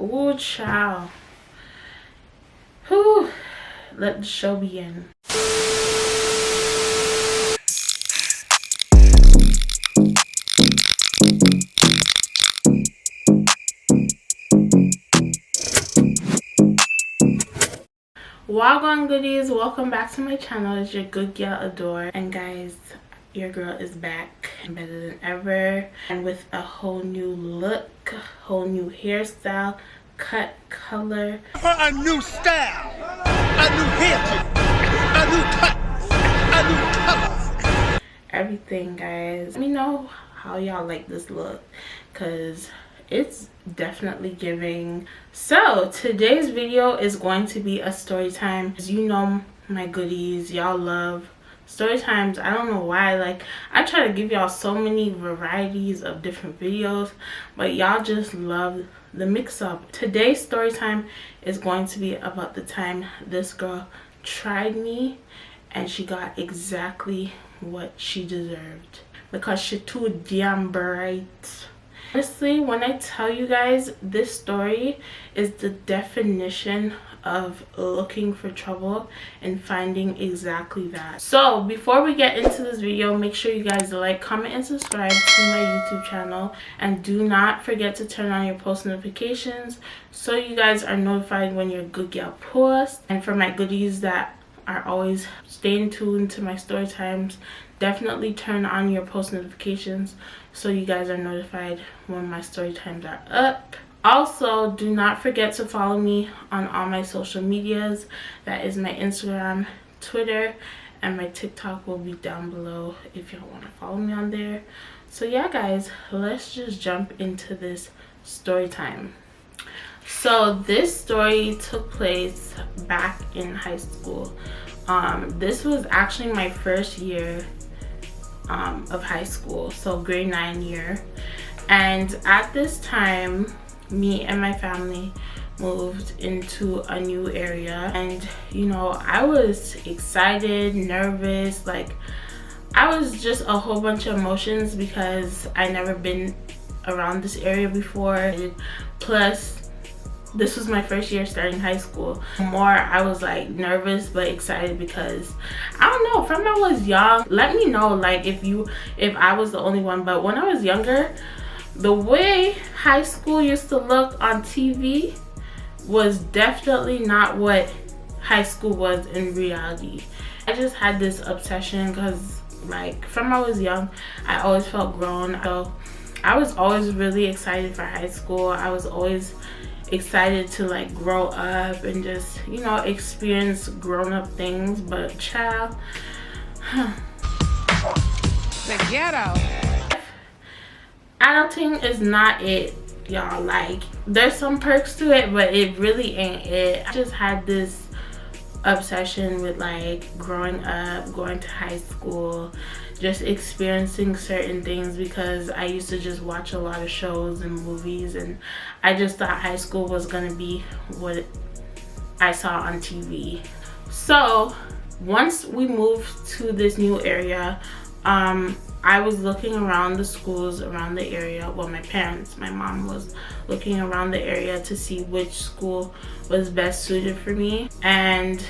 Ooh, child. Whew. Let the show begin. Wagwan goodies, welcome back to my channel. It's your good girl Adore, and guys, your girl is back better than ever and with a whole new look, whole new hairstyle, cut, color, a new style, a new haircut, a new cut, a new colors, everything. Guys, let me know how y'all like this look because it's definitely giving. So today's video is going to be a story time. As you know, my goodies, y'all love story times. I don't know why, like, I try to give y'all so many varieties of different videos, but y'all just love the mix-up. Today's story time is going to be about the time this girl tried me and she got exactly what she deserved because she too damn bright. Honestly, when I tell you guys, this story is the definition of looking for trouble and finding exactly that. So before we get into this video, make sure you guys like, comment, and subscribe to my YouTube channel, and do not forget to turn on your post notifications so you guys are notified when your good girl posts. And for my goodies that are always staying tuned to my story times, definitely turn on your post notifications so you guys are notified when my story times are up. Also, do not forget to follow me on all my social medias. That is my Instagram, Twitter, and my TikTok will be down below if y'all want to follow me on there. So yeah guys, let's just jump into this story time. So this story took place back in high school. This was actually my first year of high school, so grade 9 year, and at this time me and my family moved into a new area, and you know, I was excited, nervous, like I was just a whole bunch of emotions because I never been around this area before, plus this was my first year starting high school. I was like nervous but excited because I don't know, from I was young, let me know like if I was the only one, but when I was younger, the way high school used to look on TV was definitely not what high school was in reality. I just had this obsession because like from I was young, I always felt grown, so I was always really excited for high school. I was always excited to like grow up and just, you know, experience grown-up things. But child, the ghetto, adulting is not it, y'all. Like, there's some perks to it, but it really ain't it. I just had this obsession with like growing up, going to high school, just experiencing certain things because I used to just watch a lot of shows and movies, and I just thought high school was gonna be what I saw on TV. So once we moved to this new area, I was looking around the schools around the area. Well, my mom was looking around the area to see which school was best suited for me. And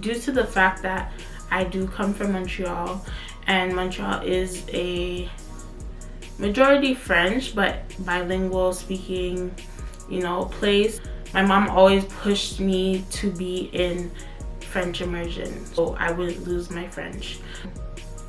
due to the fact that I do come from Montreal, and Montreal is a majority French but bilingual speaking, you know, place, my mom always pushed me to be in French immersion so I wouldn't lose my French.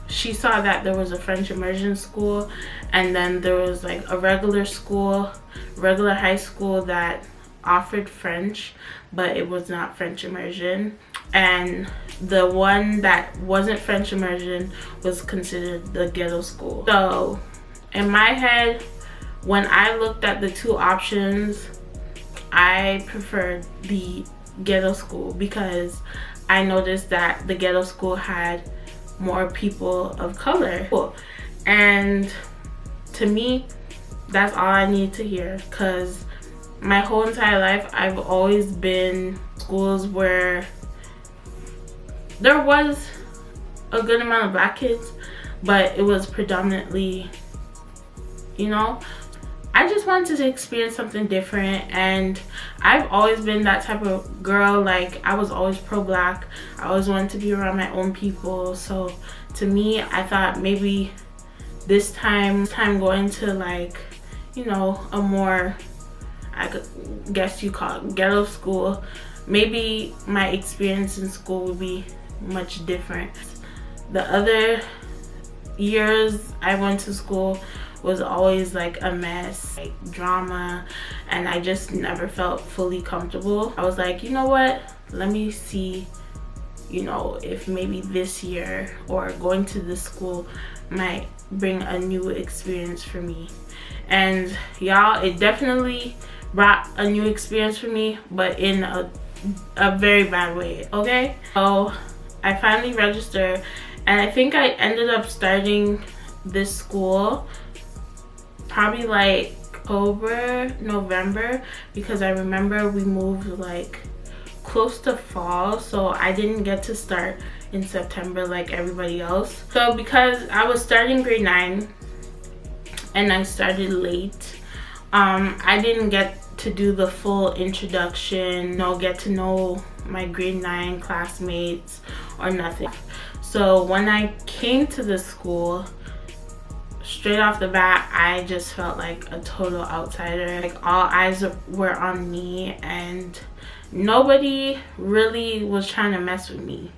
She saw that there was a French immersion school, and then there was like a regular school, regular high school that offered French, but it was not French immersion. And the one that wasn't French immersion was considered the ghetto school. So in my head, when I looked at the two options, I preferred the ghetto school because I noticed that the ghetto school had more people of color. And to me, that's all I need to hear, because my whole entire life I've always been schools where there was a good amount of black kids, but it was predominantly, you know, I just wanted to experience something different, and I've always been that type of girl. Like, I was always pro-black. I always wanted to be around my own people. So to me, I thought maybe this time going to, like, you know, a more, I could guess you call it, ghetto school, maybe my experience in school would be much different. The other years I went to school was always like a mess, like drama, and I just never felt fully comfortable. I was like, you know what, let me see, you know, if maybe this year or going to this school might bring a new experience for me. And y'all, it definitely brought a new experience for me, but in a very bad way. Okay, so I finally registered, and I think I ended up starting this school probably like October, November, because I remember we moved like close to fall, so I didn't get to start in September like everybody else. So because I was starting grade 9 and I started late, I didn't get to do the full introduction, get to know my grade 9 classmates or nothing. So when I came to the school, straight off the bat, I just felt like a total outsider. Like, all eyes were on me, and nobody really was trying to mess with me.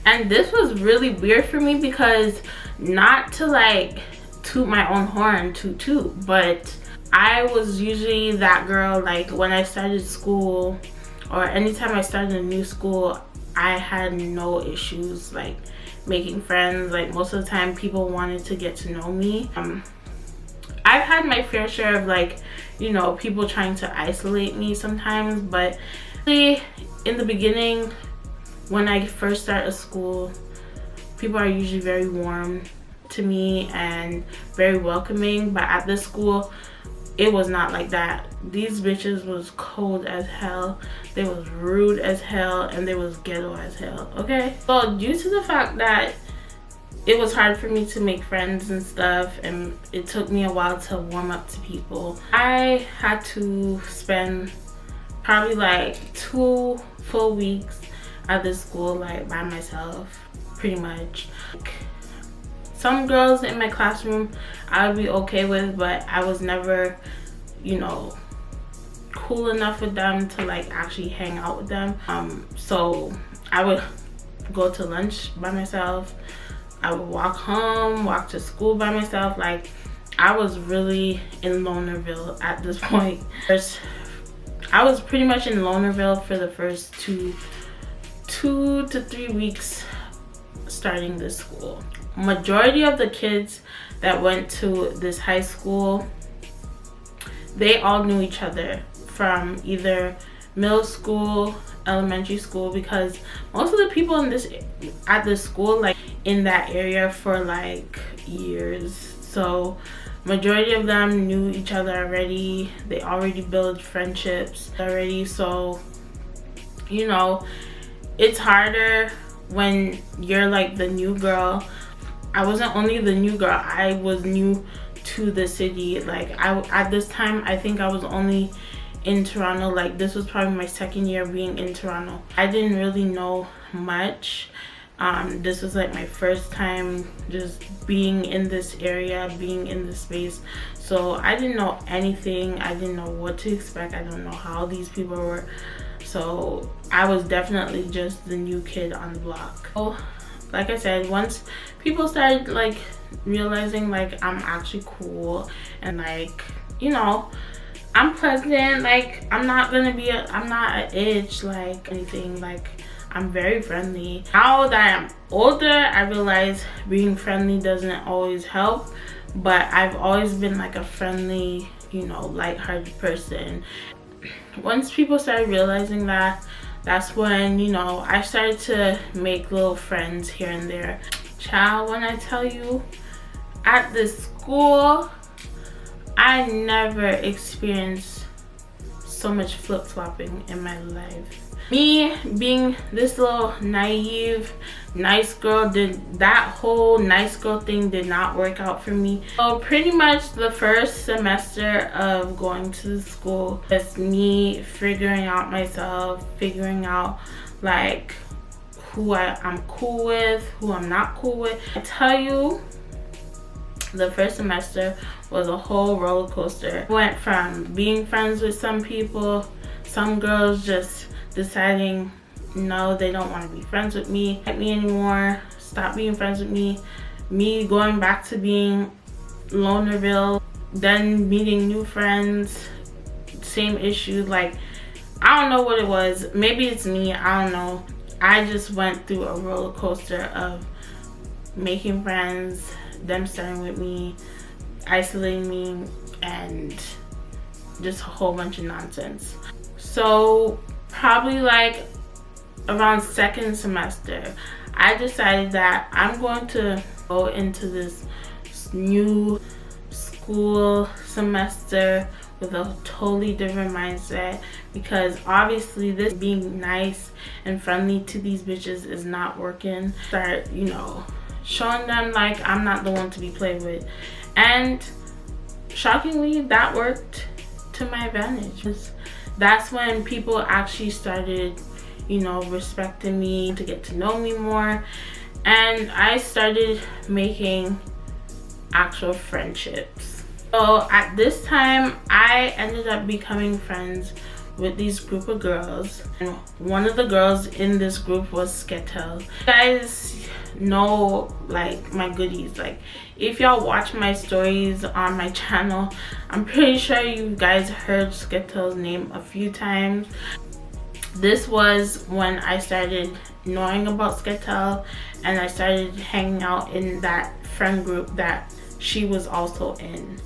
And this was really weird for me, because not to like toot my own horn, toot, but I was usually that girl, like when I started school or anytime I started a new school, I had no issues like making friends. Like, most of the time people wanted to get to know me. I've had my fair share of, like, you know, people trying to isolate me sometimes, but in the beginning, when I first start a school, people are usually very warm to me and very welcoming. But at this school, it was not like that. These bitches was cold as hell, they was rude as hell, and they was ghetto as hell. Okay, so due to the fact that it was hard for me to make friends and stuff, and it took me a while to warm up to people, I had to spend probably like 2 full weeks at this school, like by myself, pretty much. Some girls in my classroom I would be okay with, but I was never, you know, cool enough with them to like actually hang out with them. So I would go to lunch by myself, I would walk home, walk to school by myself. Like, I was really in Lonerville at this point. I was pretty much in Lonerville for the first two to 3 weeks starting this school. Majority of the kids that went to this high school, they all knew each other from either middle school, elementary school, because most of the people in at this school, like in that area for like years. So majority of them knew each other already. They already built friendships already. So, you know, it's harder when you're like the new girl. I wasn't only the new girl, I was new to the city. Like, at this time, I think I was only in Toronto. Like, this was probably my 2nd year being in Toronto. I didn't really know much. This was like my first time just being in this area, being in this space. So I didn't know anything. I didn't know what to expect. I don't know how these people were. So I was definitely just the new kid on the block. So, like I said, once people started like realizing like I'm actually cool and like, you know, I'm pleasant, like I'm not an itch like anything, like I'm very friendly. Now that I'm older, I realize being friendly doesn't always help, but I've always been like a friendly, you know, lighthearted person. Once people started realizing that, that's when, you know, I started to make little friends here and there. Child, when I tell you, at this school, I never experienced so much flip-flopping in my life. Me being this little naive nice girl, that whole nice girl thing did not work out for me. So pretty much the first semester of going to school was me figuring out myself, figuring out like who I'm cool with, who I'm not cool with. I tell you, the first semester was a whole roller coaster. I went from being friends with some people, some girls just deciding no, they don't want to be friends with me anymore, stop being friends with me going back to being Lonerville, then meeting new friends, same issues. Like, I don't know what it was, maybe it's me, I don't know. I just went through a roller coaster of making friends, them starting with me, isolating me, and just a whole bunch of nonsense. So probably like around second semester, I decided that I'm going to go into this new school semester with a totally different mindset, because obviously this being nice and friendly to these bitches is not working. Start, you know, showing them like I'm not the one to be played with, and shockingly that worked to my advantage. That's when people actually started, you know, respecting me, to get to know me more, and I started making actual friendships. So at this time, I ended up becoming friends with these group of girls, and one of the girls in this group was Sketel. You guys know like my goodies. Like, if y'all watch my stories on my channel, I'm pretty sure you guys heard Sketel's name a few times. This was when I started knowing about Sketel, and I started hanging out in that friend group that she was also in.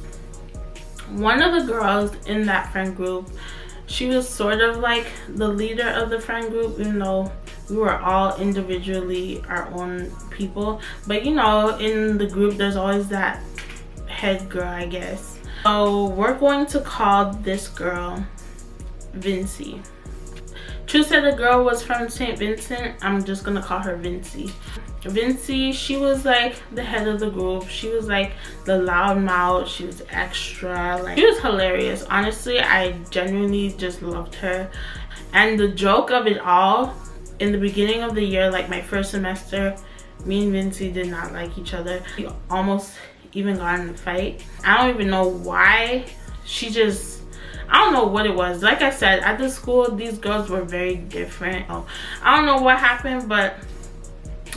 One of the girls in that friend group, she was sort of like the leader of the friend group, even though we were all individually our own people. But you know, in the group there's always that head girl, I guess. So we're going to call this girl Vincy. True said the girl was from St. Vincent. I'm just gonna call her Vincy. Vincy, she was like the head of the group. She was like the loud mouth. She was extra, like, she was hilarious. Honestly, I genuinely just loved her. And the joke of it all, in the beginning of the year, like my first semester, me and Vincy did not like each other. We almost even got in a fight. I don't even know why. I don't know what it was. Like I said, at the school, these girls were very different. I don't know what happened, but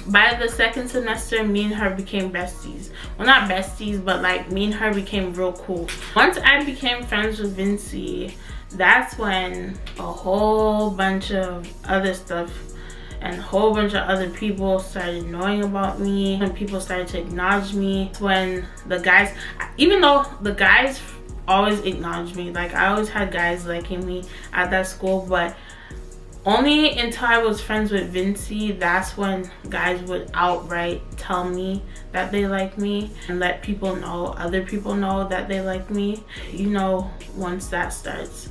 by the second semester, me and her became besties. Well, not besties, but like me and her became real cool. Once I became friends with Vincy, that's when a whole bunch of other stuff and a whole bunch of other people started knowing about me, and people started to acknowledge me. When the guys, even though the guys always acknowledged me, like I always had guys liking me at that school, but only until I was friends with Vincy, that's when guys would outright tell me that they like me and let people know, other people know that they like me. You know, once that starts,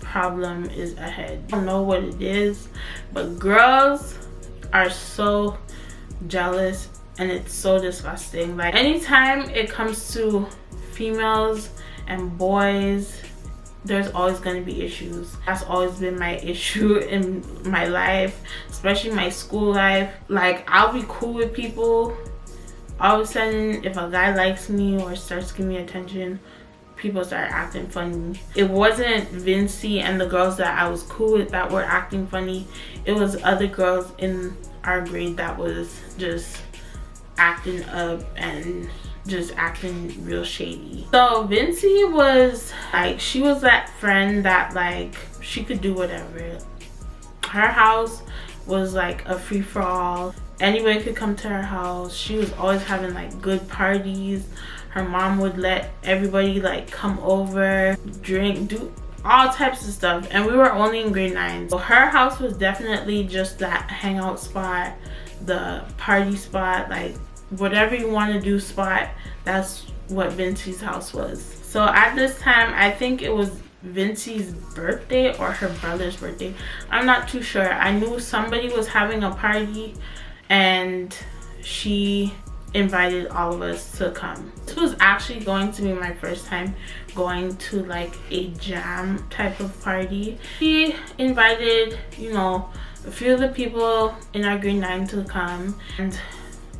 problem is ahead. I don't know what it is, but girls are so jealous and it's so disgusting. Like, anytime it comes to females and boys, there's always going to be issues. That's always been my issue in my life, especially my school life. Like, I'll be cool with people, all of a sudden if a guy likes me or starts giving me attention, people start acting funny. It wasn't Vincy and the girls that I was cool with that were acting funny. It was other girls in our grade that was just acting up and just acting real shady. So Vincy was like, she was that friend that like she could do whatever. Her house was like a free-for-all. Anybody could come to her house. She was always having like good parties. Her mom would let everybody like come over, drink, do all types of stuff, and we were only in grade 9. So her house was definitely just that hangout spot, the party spot, like whatever you want to do spot. That's what Vincy's house was. So at this time, I think it was Vinci's birthday or her brother's birthday. I'm not too sure. I knew somebody was having a party and she invited all of us to come. This was actually going to be my first time going to like a jam type of party. She invited, you know, a few of the people in our grade 9 to come, and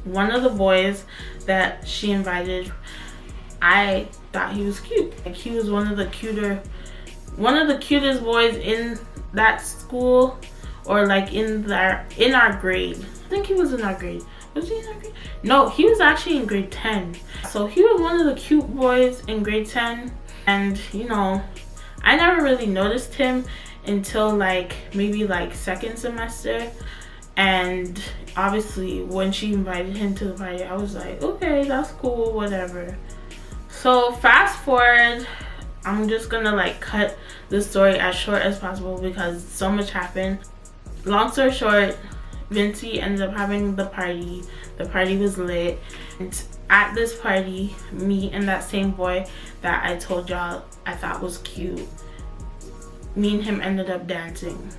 one of the boys that she invited, I thought he was cute. Like, he was one of the cutest boys in that school, or like in our grade. I think he was in our grade. Was he in our grade? No, he was actually in grade 10. So he was one of the cute boys in grade 10, and you know, I never really noticed him until like maybe like second semester. And obviously when she invited him to the party, I was like, okay, that's cool, whatever. So fast forward, I'm just gonna like cut the story as short as possible because so much happened. Long story short, Vinci ended up having the party. The party was lit, and at this party, me and that same boy that I told y'all I thought was cute, me and him ended up dancing.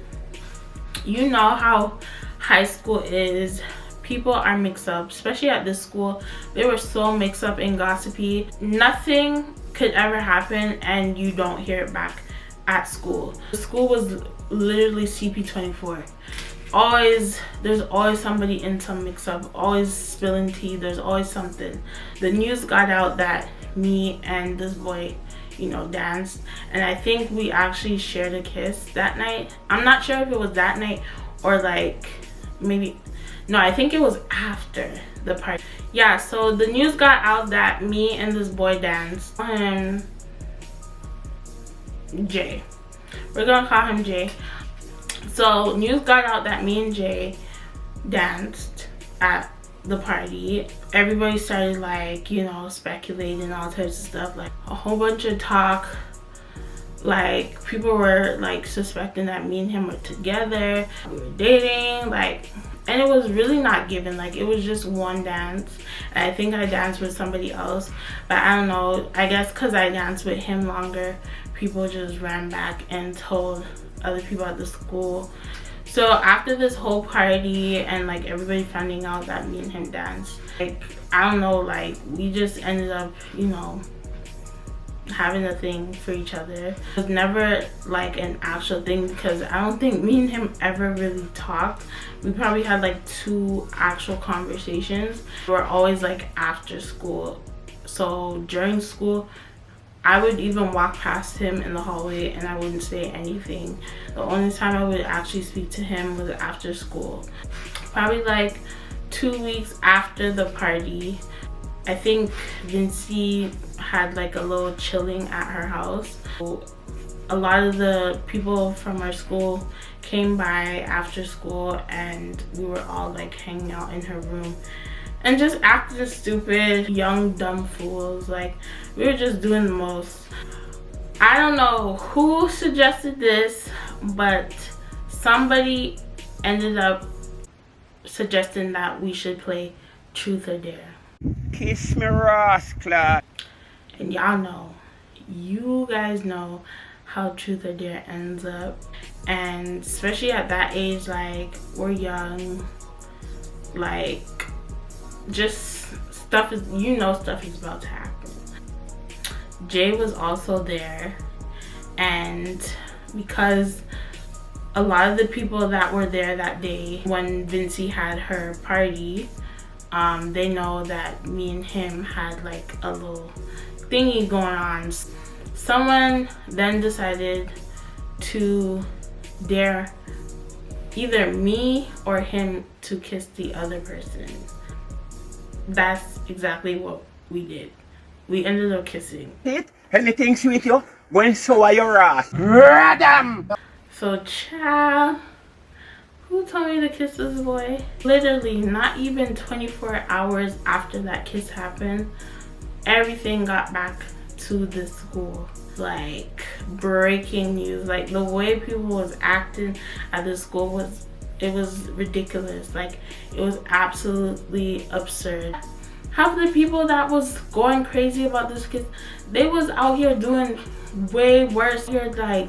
You know how high school is. People are mixed up, especially at this school. They were so mixed up and gossipy. Nothing could ever happen and you don't hear it back at school. The school was literally CP24. There's always somebody in some mix up, always spilling tea, there's always something. The news got out that me and this boy, you know, danced, and I think we actually shared a kiss that night. I'm not sure if it was that night or like maybe, no, I think it was after the party. Yeah, so the news got out that me and this boy danced. Jay, we're gonna call him Jay. So news got out that me and Jay danced at the party. Everybody started like, you know, speculating all types of stuff, like a whole bunch of talk. Like people were like suspecting that me and him were together, we were dating, like, and it was really not given. Like, it was just one dance, and I think I danced with somebody else, but I don't know, I guess because I danced with him longer, people just ran back and told other people at the school. So after this whole party and like everybody finding out that me and him danced, like, I don't know, like we just ended up, you know, having a thing for each other. It was never like an actual thing because I don't think me and him ever really talked. We probably had like 2 actual conversations. We were always like after school. So during school, I would even walk past him in the hallway and I wouldn't say anything. The only time I would actually speak to him was after school. Probably like 2 weeks after the party, I think Vinci had like a little chilling at her house. A lot of the people from our school came by after school and we were all like hanging out in her room and just acting stupid, young dumb fools. Like, we were just doing the most. I don't know who suggested this, but somebody ended up suggesting that we should play Truth or Dare. Kiss me, rascal. And y'all know, you guys know how Truth or Dare ends up. And especially at that age, like, we're young, like, just stuff is, you know, stuff is about to happen. Jay was also there, and because a lot of the people that were there that day when Vinci had her party, they know that me and him had like a little thingy going on. Someone then decided to dare either me or him to kiss the other person. That's exactly what we did. We ended up kissing. Anything sweet you? When so are your ass. Radam! So child, who told me to kiss this boy? Literally not even 24 hours after that kiss happened, everything got back to the school. Like, breaking news. Like, the way people was acting at the school was, it was ridiculous. Like, it was absolutely absurd. half the people that was going crazy about this kid, they was out here doing way worse. You're like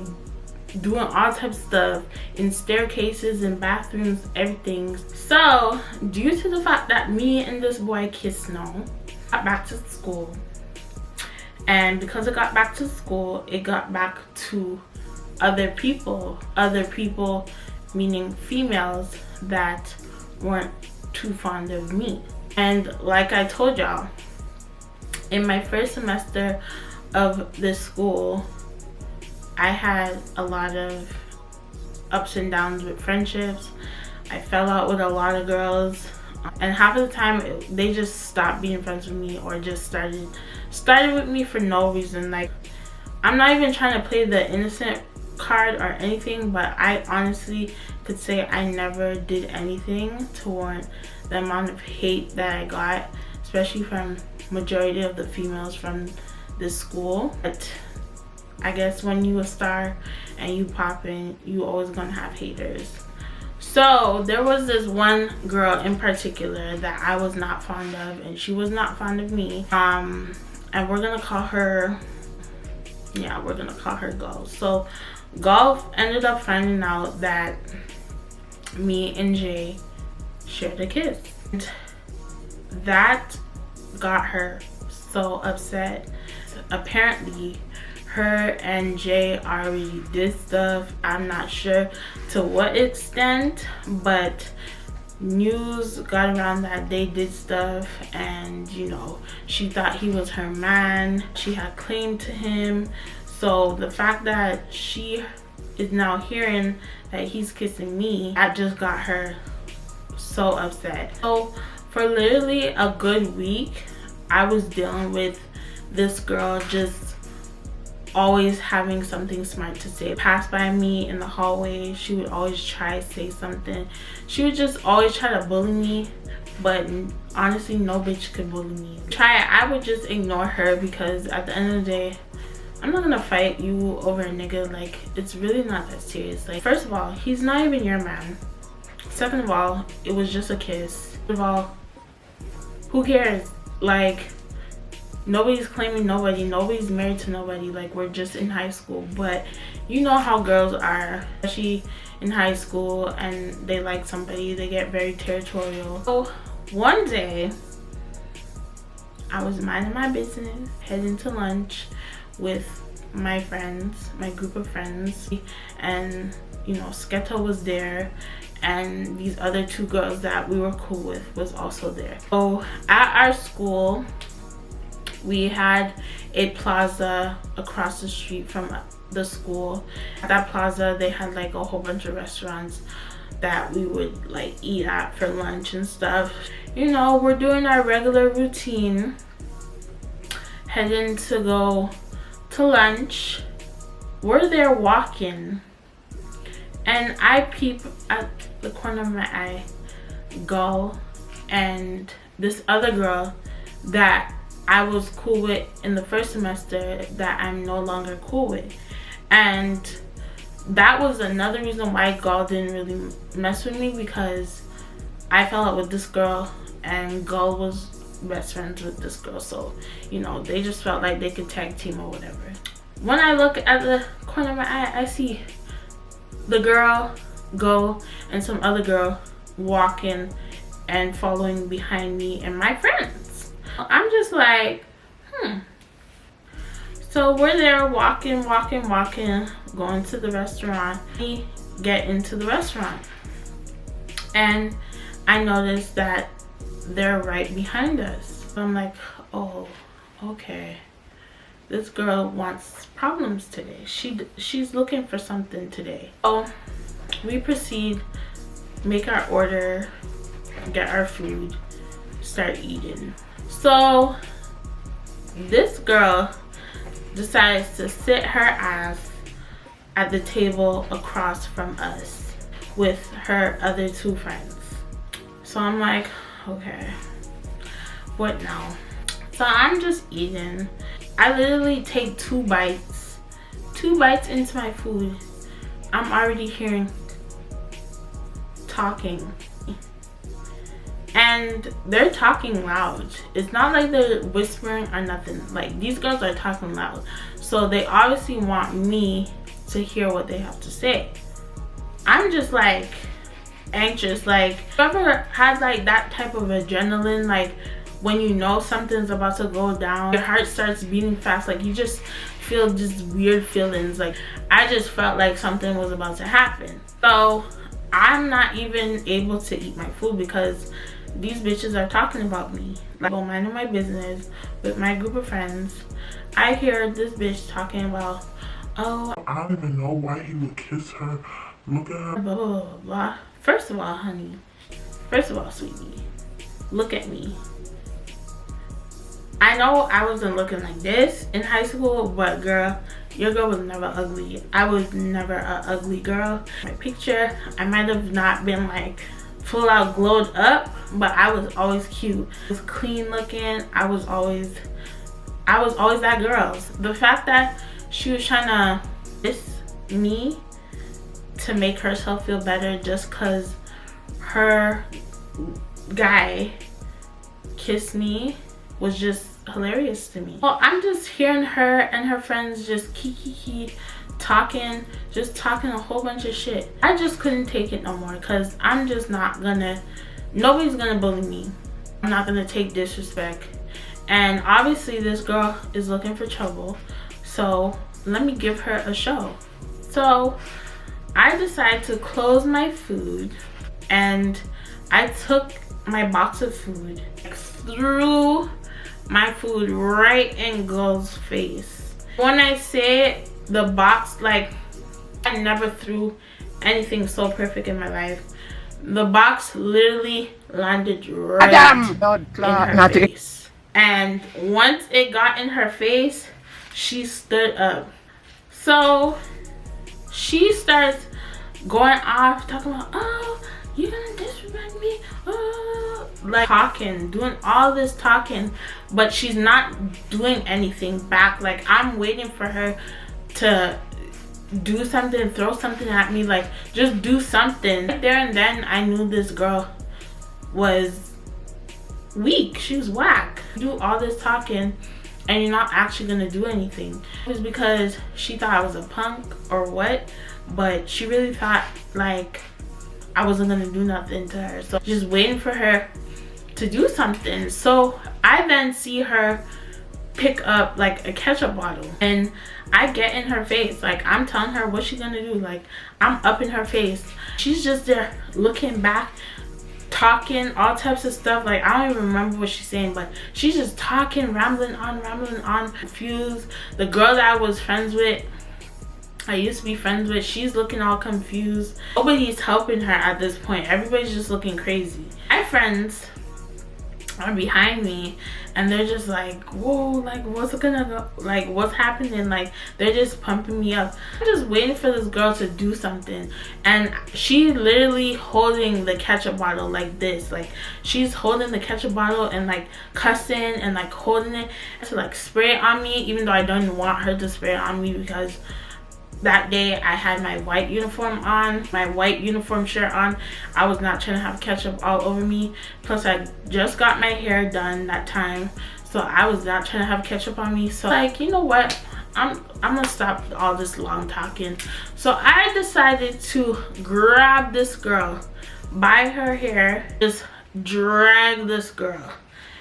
doing all types of stuff in staircases and bathrooms, everything. So due to the fact that me and this boy kissed, got back to school, and because it got back to school, it got back to other people meaning females that weren't too fond of me. And like I told y'all, in my first semester of this school, I had a lot of ups and downs with friendships. I fell out with a lot of girls, and half of the time they just stopped being friends with me or just started with me for no reason. Like, I'm not even trying to play the innocent card or anything, but I honestly could say I never did anything to warrant the amount of hate that I got, especially from majority of the females from this school. But I guess when you a star and you poppin', you always gonna have haters. So there was this one girl in particular that I was not fond of, and she was not fond of me. And we're gonna call her, yeah, we're gonna call her Gulf. So Gulf ended up finding out that me and Jay shared a kiss. And that got her so upset. Apparently her and Jay already did stuff. I'm not sure to what extent, but news got around that they did stuff, and you know, she thought he was her man. She had claim to him. So the fact that she is now hearing that he's kissing me, that just got her so upset. So for literally a good week, I was dealing with this girl just always having something smart to say. Pass by me in the hallway, she would always try to say something. She would just always try to bully me, but honestly no bitch could bully me. I would just ignore her, because at the end of the day, I'm not gonna fight you over a nigga. Like, it's really not that serious. Like, first of all, he's not even your man. Second of all, it was just a kiss. Third of all, who cares? Like, nobody's claiming nobody, nobody's married to nobody. Like, we're just in high school. But you know how girls are, especially in high school, and they like somebody, they get very territorial. So one day I was minding my business, heading to lunch with my friends, my group of friends, and you know, Sketo was there, and these other two girls that we were cool with was also there. So at our school, we had a plaza across the street from the school. At that plaza, they had like a whole bunch of restaurants that we would like eat at for lunch and stuff. You know, we're doing our regular routine, heading to go to lunch. We're there walking, and I peep at the corner of my eye Gull and this other girl that I was cool with in the first semester that I'm no longer cool with. And that was another reason why Gull didn't really mess with me, because I fell out with this girl and Gull was best friends with this girl. So, you know, they just felt like they could tag team or whatever. When I look at the corner of my eye, I see the girl go and some other girl walking and following behind me and my friends. I'm just like, So we're there walking, going to the restaurant. We get into the restaurant, and I noticed that they're right behind us. So I'm like, oh, okay. This girl wants problems today. She's looking for something today. So we proceed, make our order, get our food, start eating. So this girl decides to sit her ass at the table across from us with her other two friends. So I'm like, okay, what now? So I'm just eating. I literally take two bites into my food. I'm already hearing talking, and and they're talking loud. It's not like they're whispering or nothing. Like, these girls are talking loud, so they obviously want me to hear what they have to say. I'm just like anxious. Like, ever had like that type of adrenaline, like when you know something's about to go down, your heart starts beating fast, like you just feel just weird feelings. Like, I just felt like something was about to happen. So I'm not even able to eat my food because these bitches are talking about me. Like, I'm minding my business with my group of friends. I hear this bitch talking about, oh, I don't even know why he would kiss her. Look at her. blah, blah, blah, blah, blah. First of all, honey. First of all, sweetie. Look at me. I know I wasn't looking like this in high school, but girl, your girl was never ugly. I was never an ugly girl. My picture, I might have not been like full out glowed up, but I was always cute. I was clean looking. I was always that girl. The fact that she was trying to diss me to make herself feel better just because her guy kissed me was just hilarious to me. Well, I'm just hearing her and her friends just talking a whole bunch of shit. I just couldn't take it no more, because I'm just not gonna, nobody's gonna bully me. I'm not gonna take disrespect. And obviously this girl is looking for trouble, so let me give her a show. So I decided to close my food, and I took my box of food, threw my food right in girl's face. When I say the box, like, I never threw anything so perfect in my life. The box literally landed right in her face. And once it got in her face, she stood up. So she starts going off, talking about, oh, you're gonna disrespect me, oh, like talking, doing all this talking, but she's not doing anything back. Like, I'm waiting for her to do something, throw something at me, like just do something. Right there and then I knew this girl was weak. She was whack. Do all this talking and you're not actually gonna do anything. It was because she thought I was a punk or what, but she really thought like I wasn't gonna do nothing to her. So just waiting for her to do something. So I then see her pick up like a ketchup bottle, and I get in her face. Like, I'm telling her what she's gonna do. Like, I'm up in her face. She's just there looking back, talking all types of stuff. Like, I don't even remember what she's saying, but she's just talking, rambling on, confused. The girl that I was friends with, I used to be friends with, she's looking all confused. Nobody's helping her at this point. Everybody's just looking crazy. My friends are behind me and they're just like, whoa, like what's gonna go, like what's happening? Like, they're just pumping me up. I'm just waiting for this girl to do something, and she literally holding the ketchup bottle like this. Like, she's holding the ketchup bottle and like cussing and like holding it to like spray it on me, even though I don't want her to spray it on me, because that day I had my white uniform on, my white uniform shirt on. I was not trying to have ketchup all over me. Plus, I just got my hair done that time, so I was not trying to have ketchup on me. So like, you know what, I'm gonna stop all this long talking. So I decided to grab this girl by her hair, just drag this girl,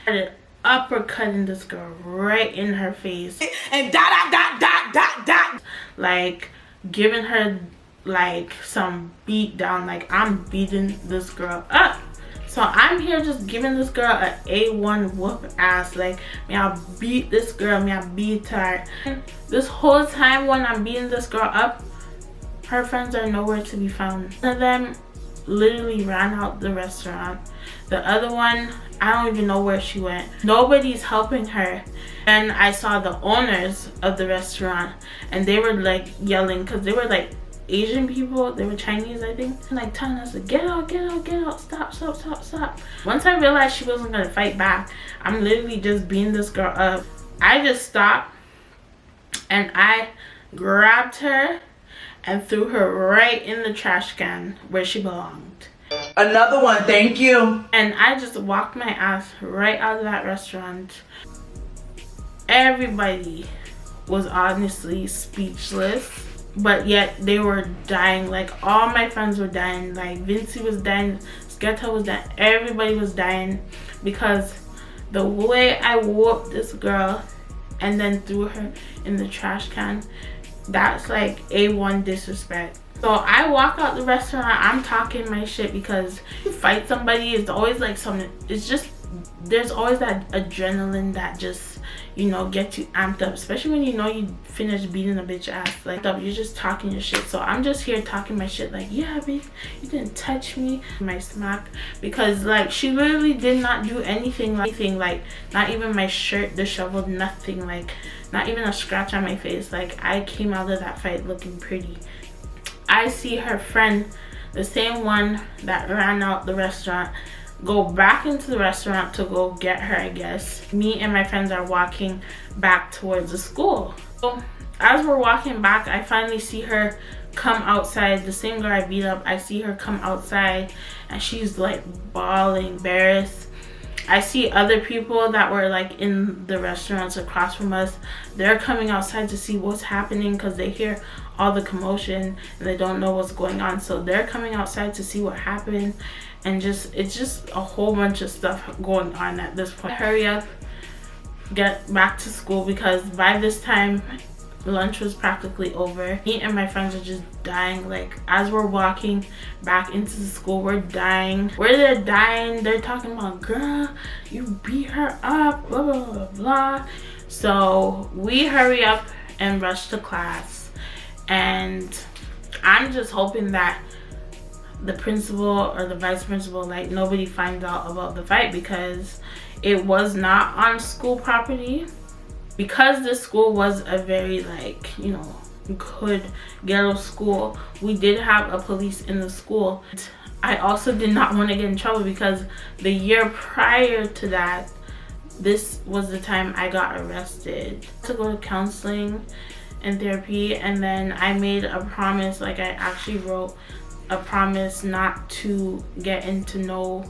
started uppercutting this girl right in her face, and like giving her like some beat down. Like, I'm beating this girl up. So I'm here just giving this girl a A1 whoop ass. Like, me I beat this girl, me I beat her. And this whole time when I'm beating this girl up, her friends are nowhere to be found. One of them literally ran out the restaurant. The other one, I don't even know where she went. Nobody's helping her. And I saw the owners of the restaurant, and they were like yelling, because they were like Asian people. They were Chinese, I think, and like telling us to get out, get out, get out, stop, stop, stop, stop. Once I realized she wasn't gonna fight back, I'm literally just beating this girl up. I just stopped and I grabbed her and threw her right in the trash can where she belonged. Another one, thank you. And I just walked my ass right out of that restaurant. Everybody was honestly speechless, but yet they were dying. Like, all my friends were dying. Like, Vinci was dying, Sketa was dying, everybody was dying because the way I whooped this girl and then threw her in the trash can, that's like A1 disrespect. So I walk out the restaurant, I'm talking my shit, because you fight somebody, it's always like something, it's just, there's always that adrenaline that just, you know, gets you amped up, especially when you know you finished beating a bitch ass. Like, you're just talking your shit. So I'm just here talking my shit, like, yeah, bitch, you didn't touch me. My smack, because like, she literally did not do anything, like not even my shirt disheveled, nothing, like not even a scratch on my face. Like, I came out of that fight looking pretty. I see her friend, the same one that ran out the restaurant, go back into the restaurant to go get her, I guess. Me and my friends are walking back towards the school. So as we're walking back, I finally see her come outside. The same girl I beat up, I see her come outside and she's like bawling, embarrassed. I see other people that were like in the restaurants across from us. They're coming outside to see what's happening because they hear all the commotion and they don't know what's going on. So they're coming outside to see what happened, and it's just a whole bunch of stuff going on at this point. Hurry up, get back to school, because by this time lunch was practically over. Me and my friends are just dying. Like, as we're walking back into the school, we're dying. Where they're dying, they're talking about, girl, you beat her up, blah blah blah blah. So we hurry up and rush to class, and I'm just hoping that the principal or the vice principal, like, nobody finds out about the fight, because it was not on school property. Because this school was a very, like, you know, good ghetto school, we did have a police in the school. I also did not want to get in trouble, because the year prior to that, this was the time I got arrested to go to counseling and therapy. And then I made a promise, like, I actually wrote a promise not to get into no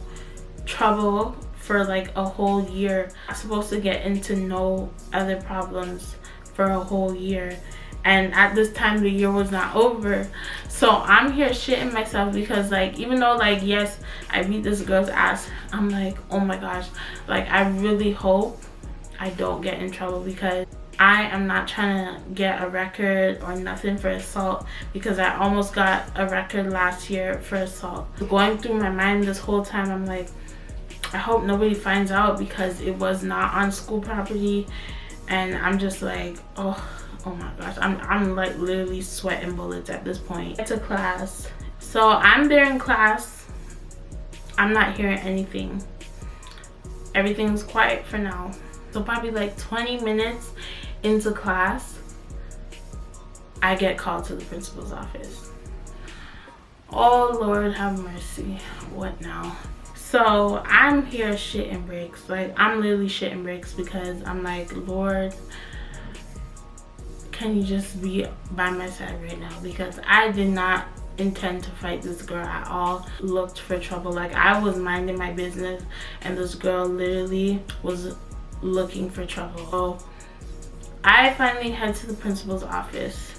trouble for like a whole year. I'm supposed to get into no other problems for a whole year, and at this time the year was not over. So I'm here shitting myself, because like, even though, like, yes, I beat this girl's ass, I'm like, oh my gosh, like, I really hope I don't get in trouble, because I am not trying to get a record or nothing for assault, because I almost got a record last year for assault. Going through my mind this whole time, I'm like, I hope nobody finds out, because it was not on school property. And I'm just like, oh my gosh, I'm like literally sweating bullets at this point. Get to class. So I'm there in class. I'm not hearing anything. Everything's quiet for now. So probably like 20 minutes into class, I get called to the principal's office. Oh Lord have mercy, what now? So I'm here shitting bricks. Like, I'm literally shitting bricks, because I'm like, Lord, can you just be by my side right now? Because I did not intend to fight this girl at all. Looked for trouble. Like, I was minding my business, and this girl literally was looking for trouble. So I finally head to the principal's office.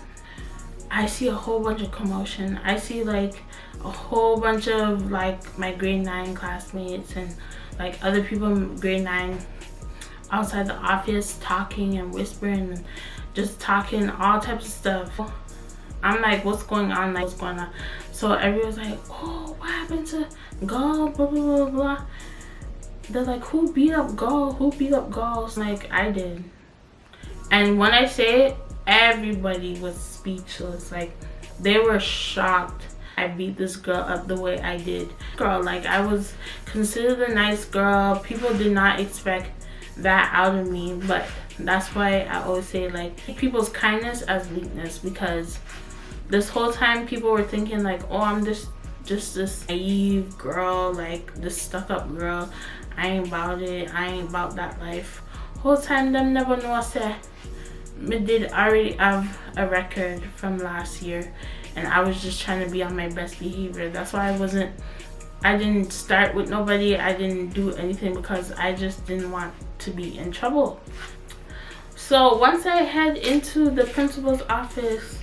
I see a whole bunch of commotion. I see like a whole bunch of like my grade 9 classmates and like other people in grade 9 outside the office talking and whispering and just talking all types of stuff. I'm like, what's going on? Like, what's going on? So everyone's like, oh, what happened to Gal? Blah blah blah blah. They're like, who beat up Gal? Who beat up Gal? Like, I did. And when I say it, everybody was speechless. Like, they were shocked I beat this girl up the way I did. Girl, like, I was considered a nice girl. People did not expect that out of me, but that's why I always say, like, people's kindness as weakness, because this whole time people were thinking like, oh, I'm just this naive girl, like this stuck-up girl. I ain't about it. I ain't about that life. Whole time them never know I said me did already have a record from last year, and I was just trying to be on my best behavior. That's why I wasn't I didn't start with nobody. I didn't do anything because I just didn't want to be in trouble. So once I head into the principal's office,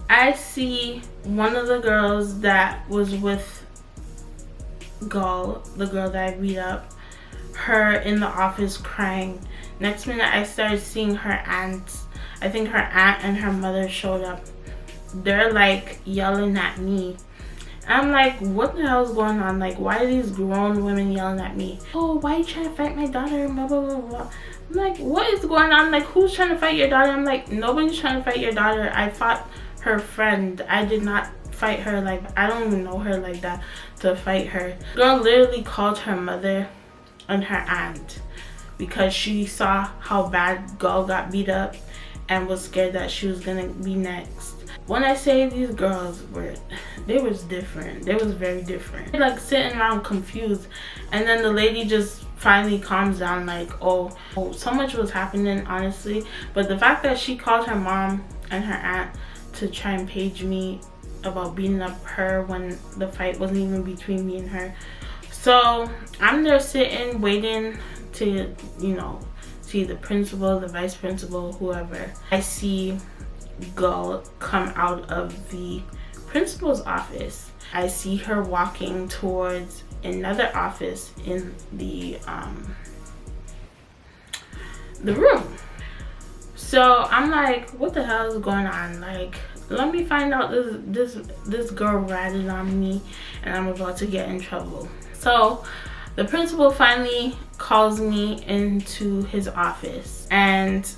I see one of the girls that was with Gull, the girl that I beat up, her in the office crying. Next minute I started seeing her aunts. I think her aunt and her mother showed up. They're like yelling at me. I'm like, what the hell is going on? Like, why are these grown women yelling at me? Oh, why are you trying to fight my daughter? Blah, blah, blah, blah. I'm like, what is going on? Like, who's trying to fight your daughter? I'm like, nobody's trying to fight your daughter. I fought her friend. I did not fight her. Like, I don't even know her like that to fight her. Girl literally called her mother and her aunt because she saw how bad Gull got beat up and was scared that she was gonna be next. When I say these girls they was different. They was very different. They're like sitting around confused, and then the lady just finally calms down, like, oh, so much was happening, honestly. But the fact that she called her mom and her aunt to try and page me about beating up her when the fight wasn't even between me and her. So I'm there sitting, waiting to, you know, see the principal, the vice principal, whoever. I see Gull come out of the principal's office. I see her walking towards another office in the room. So I'm like, what the hell is going on? Like, let me find out. This girl ratted on me and I'm about to get in trouble. So the principal finally calls me into his office, and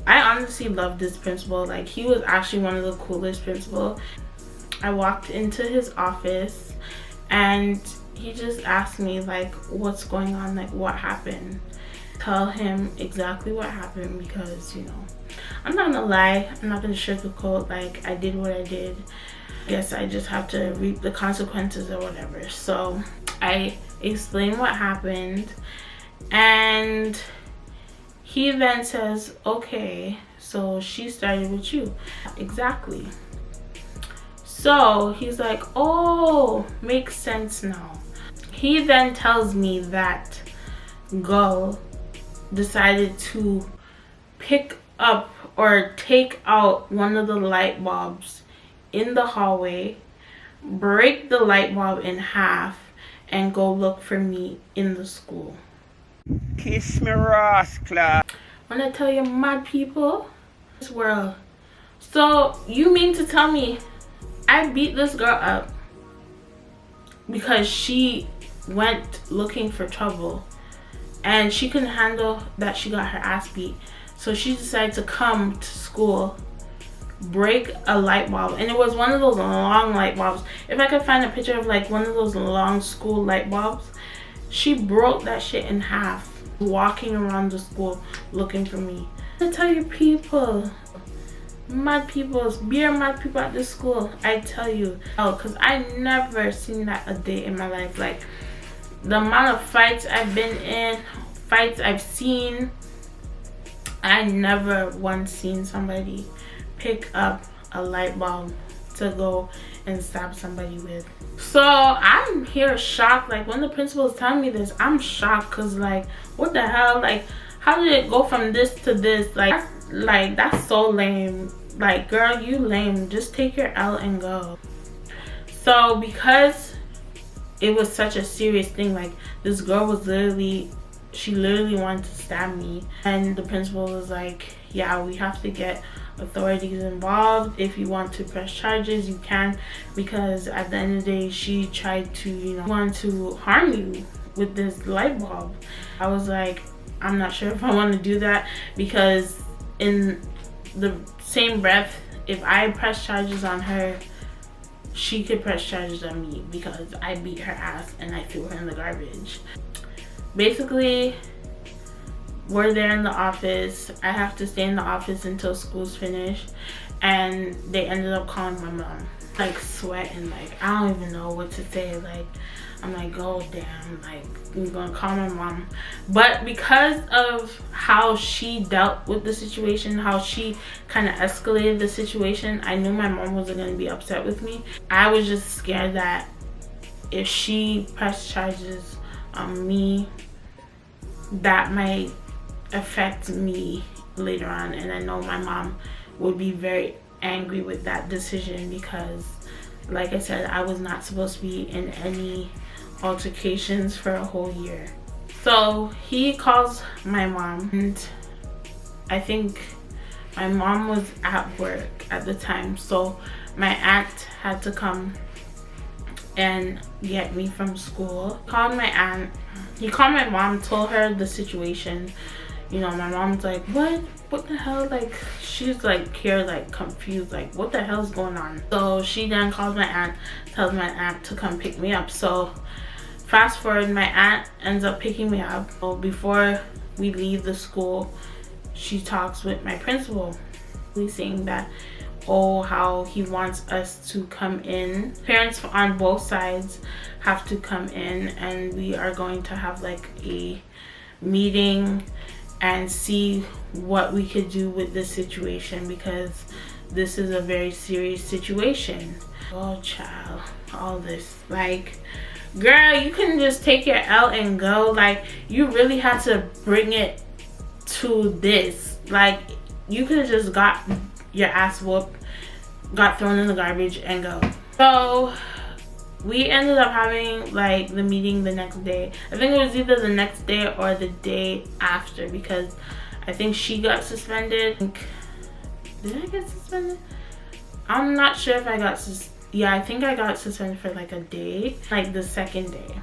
I honestly love this principal. Like, he was actually one of the coolest principals. I walked into his office and he just asked me, like, what's going on, like, what happened. Tell him exactly what happened, because, you know, I'm not gonna lie, I'm not gonna sugarcoat. Like, I did what I did. I guess I just have to reap the consequences or whatever. So I explained what happened, and he then says, okay, so she started with you. Exactly. So he's like, oh, makes sense now. He then tells me that Gull decided to pick up or take out one of the light bulbs in the hallway, break the light bulb in half, and go look for me in the school. Kiss me, rascal. When I tell you, mad people, this world. So you mean to tell me I beat this girl up because she went looking for trouble and she couldn't handle that she got her ass beat? So she decided to come to school, break a light bulb, and it was one of those long light bulbs. If I could find a picture of like one of those long school light bulbs, she broke that shit in half, walking around the school looking for me. I tell you, people, mad people, beer mad people at this school, I tell you. Oh, because I never seen that a day in my life. Like, the amount of fights I've been in, fights I've seen, I never once seen somebody pick up a light bulb to go and stab somebody with. So I'm here shocked. Like, when the principal's telling me this, I'm shocked, because like, what the hell? Like, how did it go from this to this? Like that's so lame. Like, girl, you lame. Just take your L and go. So because it was such a serious thing, like, this girl was she literally wanted to stab me, and the principal was like, yeah, we have to get authorities involved. If you want to press charges, you can, because at the end of the day, she tried to, you know, want to harm you with this light bulb. I was like, I'm not sure if I want to do that, because in the same breath, if I press charges on her, she could press charges on me because I beat her ass and I threw her in the garbage. Basically, we're there in the office. I have to stay in the office until school's finished, and they ended up calling my mom. Like, sweating, like, I don't even know what to say. Like, I'm like, oh damn, like, I'm gonna call my mom. But because of how she dealt with the situation, how she kind of escalated the situation, I knew my mom wasn't gonna be upset with me. I was just scared that if she press charges on me, that might affect me later on, and I know my mom would be very angry with that decision because, like I said, I was not supposed to be in any altercations for a whole year. So he calls my mom, and I think my mom was at work at the time, so my aunt had to come and get me from school. Called my aunt, he called my mom, told her the situation. You know, my mom's like, what the hell? Like, she's like here, like confused, like what the hell's going on? So she then calls my aunt, tells my aunt to come pick me up. So fast forward, my aunt ends up picking me up. So before we leave the school, she talks with my principal. He's saying that, oh, how he wants us to come in. Parents on both sides have to come in, and we are going to have like a meeting and see what we could do with this situation, because this is a very serious situation. Oh child, all this, like, girl, you couldn't just take your L and go. Like, you really had to bring it to this. Like, you could have just got your ass whooped, got thrown in the garbage, and go. So we ended up having like the meeting the next day. I think it was either the next day or the day after, because I think she got suspended. Did I get suspended? I'm not sure if I got yeah, I think I got suspended for like a day, like the second day.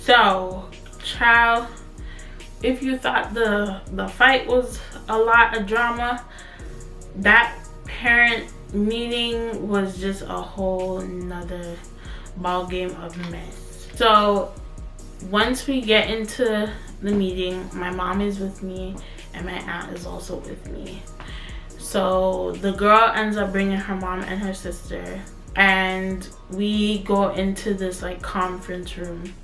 So child, if you thought the fight was a lot of drama, that parent meeting was just a whole nother ball game of mess. So once we get into the meeting, my mom is with me and my aunt is also with me. So the girl ends up bringing her mom and her sister, and we go into this like conference room.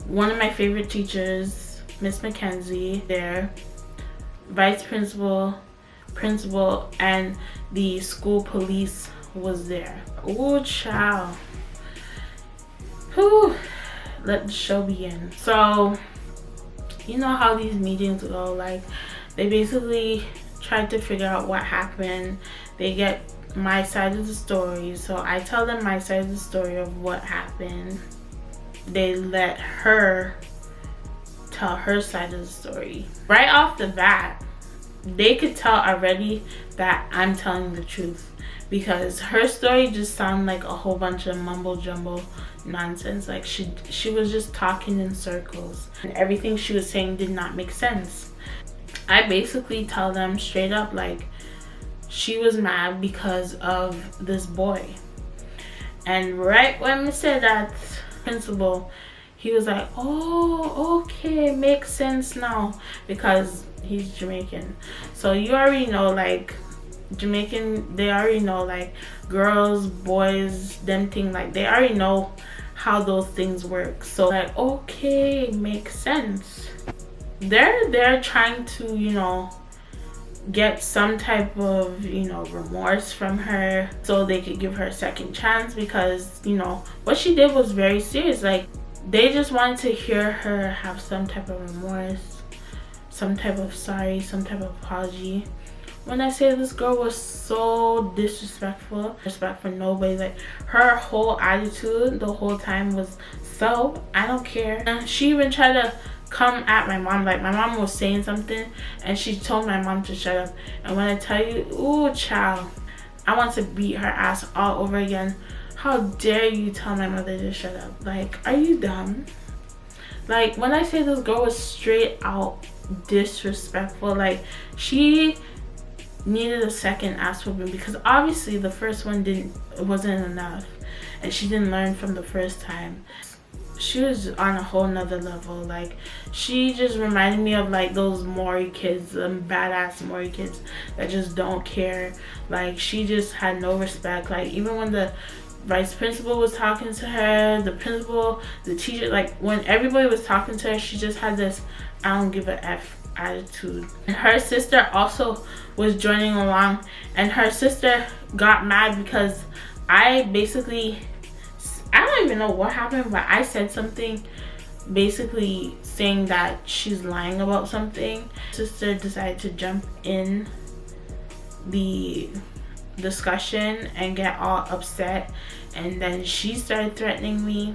One of my favorite teachers, Miss Mackenzie, there, vice principal, and the school police was there. Oh child, whew, let the show begin. So you know how these meetings go, like they basically try to figure out what happened. They get my side of the story, so I tell them my side of the story of what happened. They let her tell her side of the story. Right off the bat, they could tell already that I'm telling the truth, because her story just sounded like a whole bunch of mumbo jumbo nonsense. Like she was just talking in circles, and everything she was saying did not make sense. I basically tell them straight up, like, she was mad because of this boy. And right when we said that, principal, he was like, oh, okay, makes sense now, because he's Jamaican. So you already know, like, Jamaican, they already know, like, girls, boys, them thing, like, they already know how those things work. So like, okay, makes sense. They're trying to, you know, get some type of, you know, remorse from her so they could give her a second chance, because, you know, what she did was very serious. Like, they just wanted to hear her have some type of remorse, some type of sorry, some type of apology. When I say this girl was so disrespectful, respect for nobody, like her whole attitude the whole time was, so I don't care. And she even tried to come at my mom. Like, my mom was saying something and she told my mom to shut up. And when I tell you, ooh child, I want to beat her ass all over again. How dare you tell my mother to shut up? Like, are you dumb? Like, when I say this girl was straight out disrespectful, like, she needed a second ass whooping, because obviously the first one wasn't enough, and she didn't learn from the first time. She was on a whole nother level. Like, she just reminded me of like those Maury kids, badass Maury kids that just don't care. Like, she just had no respect. Like, even when the vice principal was talking to her, the principal, the teacher, like when everybody was talking to her, she just had this I don't give a F attitude. And her sister also was joining along, and her sister got mad because I basically don't even know what happened, but I said something basically saying that she's lying about something. Sister decided to jump in the discussion and get all upset, and then she started threatening me.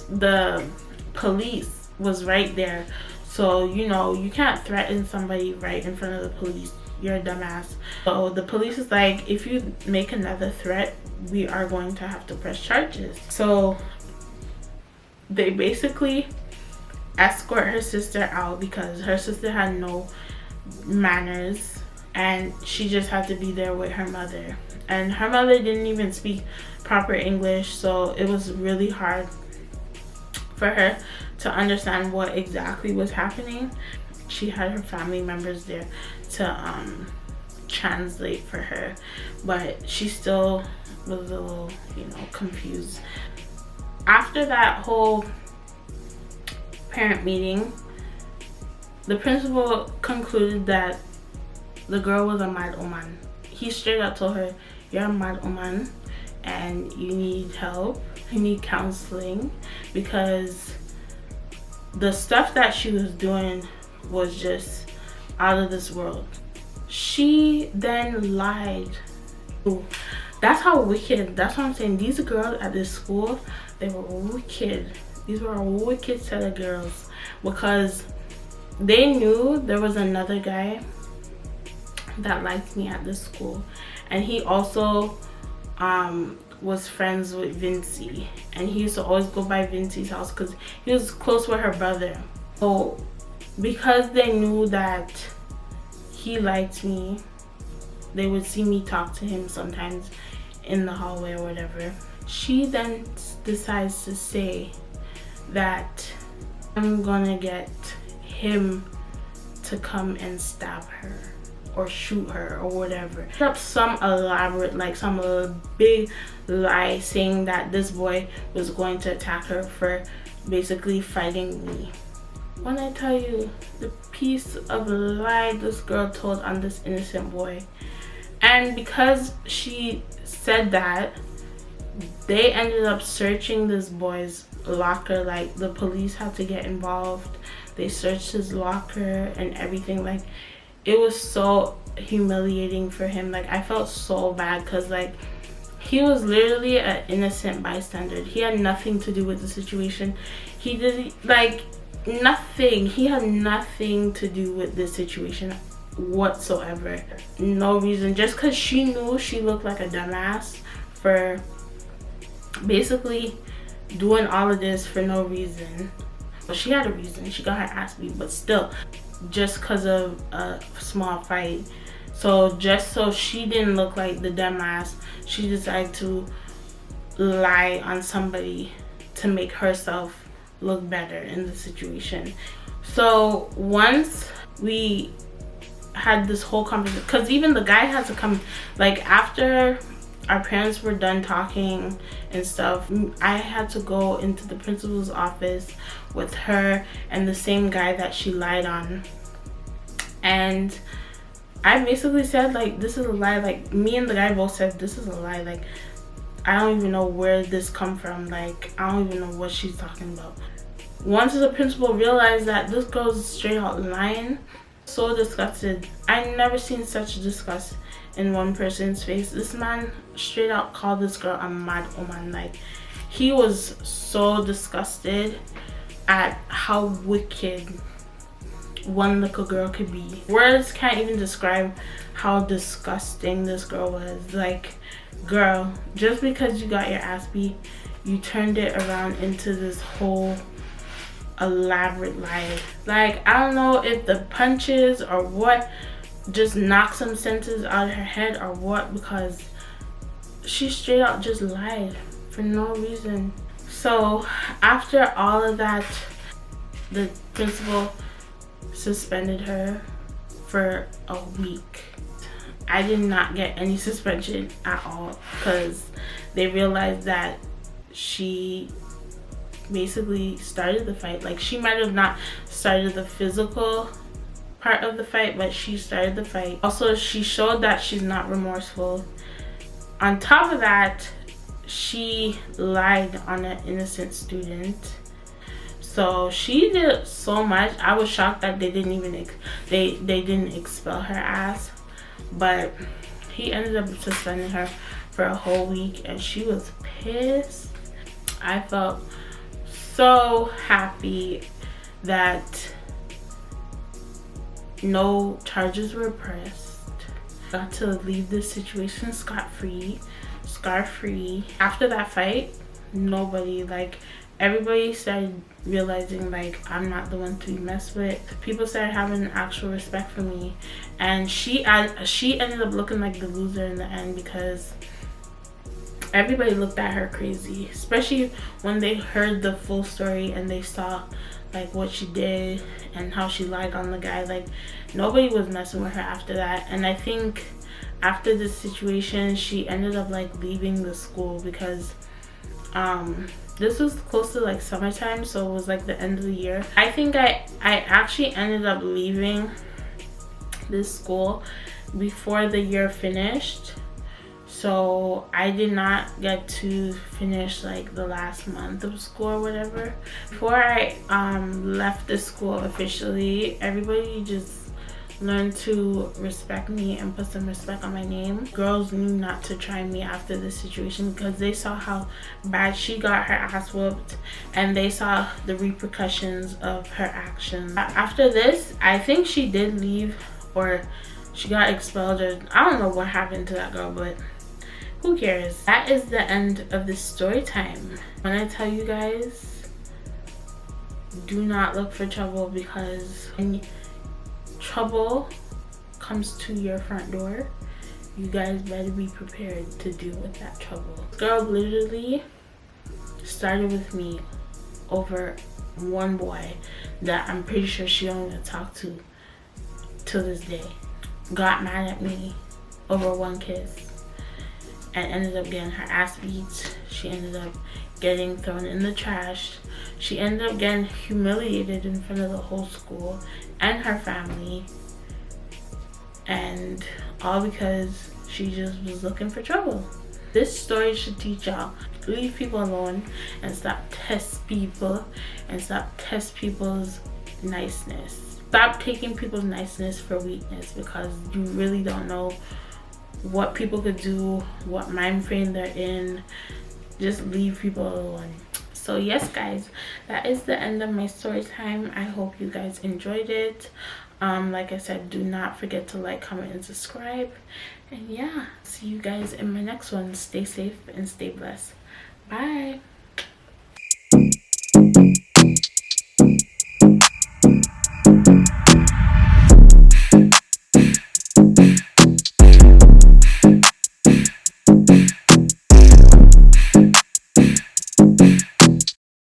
The police was right there, so you know you can't threaten somebody right in front of the police. You're a dumbass. So the police is like, if you make another threat, we are going to have to press charges. So they basically escort her sister out because her sister had no manners and she just had to be there with her mother, and her mother didn't even speak proper English, so it was really hard for her to understand what exactly was happening. She had her family members there to translate for her, but she still was a little, you know, confused. After that whole parent meeting, the principal concluded that the girl was a mad woman. He straight up told her, you're a mad woman and you need help, you need counseling, because the stuff that she was doing was just out of this world. She then lied. That's how wicked, that's what I'm saying. These girls at this school, they were wicked. These were a wicked set of girls, because they knew there was another guy that liked me at this school, and he also was friends with Vinci, and he used to always go by Vinci's house because he was close with her brother. So because they knew that he liked me, they would see me talk to him sometimes in the hallway or whatever. She then decides to say that I'm gonna get him to come and stab her or shoot her or whatever. Up some elaborate, like some big lie saying that this boy was going to attack her for basically fighting me. When I tell you the piece of lie this girl told on this innocent boy, and because she said that, they ended up searching this boy's locker. Like the police had to get involved. They searched his locker and everything. Like it was so humiliating for him. Like I felt so bad because like he was literally an innocent bystander. He had nothing to do with the situation. He did like nothing. He had nothing to do with this situation whatsoever. No reason, just because she knew she looked like a dumbass for basically doing all of this for no reason. Well, she had a reason. She got her ass beat, but still, just because of a small fight. So just so she didn't look like the dumbass, she decided to lie on somebody to make herself look better in the situation. So once we had this whole conversation, because even the guy had to come, like after our parents were done talking and stuff, I had to go into the principal's office with her and the same guy that she lied on, and I basically said like, this is a lie. Like me and the guy both said this is a lie. Like I don't even know where this come from. Like I don't even know what she's talking about. Once the principal realized that this girl's straight out lying, so disgusted. I never seen such disgust in one person's face. This man straight out called this girl a mad woman. Like he was so disgusted at how wicked one little girl could be. Words can't even describe how disgusting this girl was. Like, girl, just because you got your ass beat, you turned it around into this whole elaborate lie. Like I don't know if the punches or what just knocked some senses out of her head or what, because she straight out just lied for no reason. So after all of that, the principal suspended her for a week. I did not get any suspension at all because they realized that she basically started the fight. Like she might have not started the physical part of the fight, but she started the fight. Also, she showed that she's not remorseful. On top of that, she lied on an innocent student. So she did so much. I was shocked that they didn't even they didn't expel her ass, but he ended up suspending her for a whole week, and she was pissed. I felt so happy that no charges were pressed. Got to leave this situation scot-free, scar-free. After that fight, nobody, like, everybody started realizing like I'm not the one to be messed with. People started having actual respect for me, and she ended up looking like the loser in the end because everybody looked at her crazy, especially when they heard the full story and they saw like what she did and how she lied on the guy. Like, nobody was messing with her after that. And I think after this situation, she ended up like leaving the school because this was close to like summertime, so it was like the end of the year. I think I actually ended up leaving this school before the year finished, so I did not get to finish like the last month of school or whatever. Before I left the school officially, everybody just learned to respect me and put some respect on my name. Girls knew not to try me after this situation because they saw how bad she got her ass whooped, and they saw the repercussions of her actions. After this, I think she did leave, or she got expelled, or I don't know what happened to that girl, but who cares? That is the end of this story time. When I tell you guys, do not look for trouble, because when trouble comes to your front door, you guys better be prepared to deal with that trouble. This girl literally started with me over one boy that I'm pretty sure she don't even talk to till this day. Got mad at me over one kiss and ended up getting her ass beat. She ended up getting thrown in the trash. She ended up getting humiliated in front of the whole school and her family, and all because she just was looking for trouble. This story should teach y'all, leave people alone and stop test people, and stop test people's niceness. Stop taking people's niceness for weakness, because you really don't know what people could do, what mind frame they're in. Just leave people alone. So yes guys, that is the end of my story time. I hope you guys enjoyed it. Like I said, do not forget to like, comment, and subscribe. And yeah, see you guys in my next one. Stay safe and stay blessed. Bye.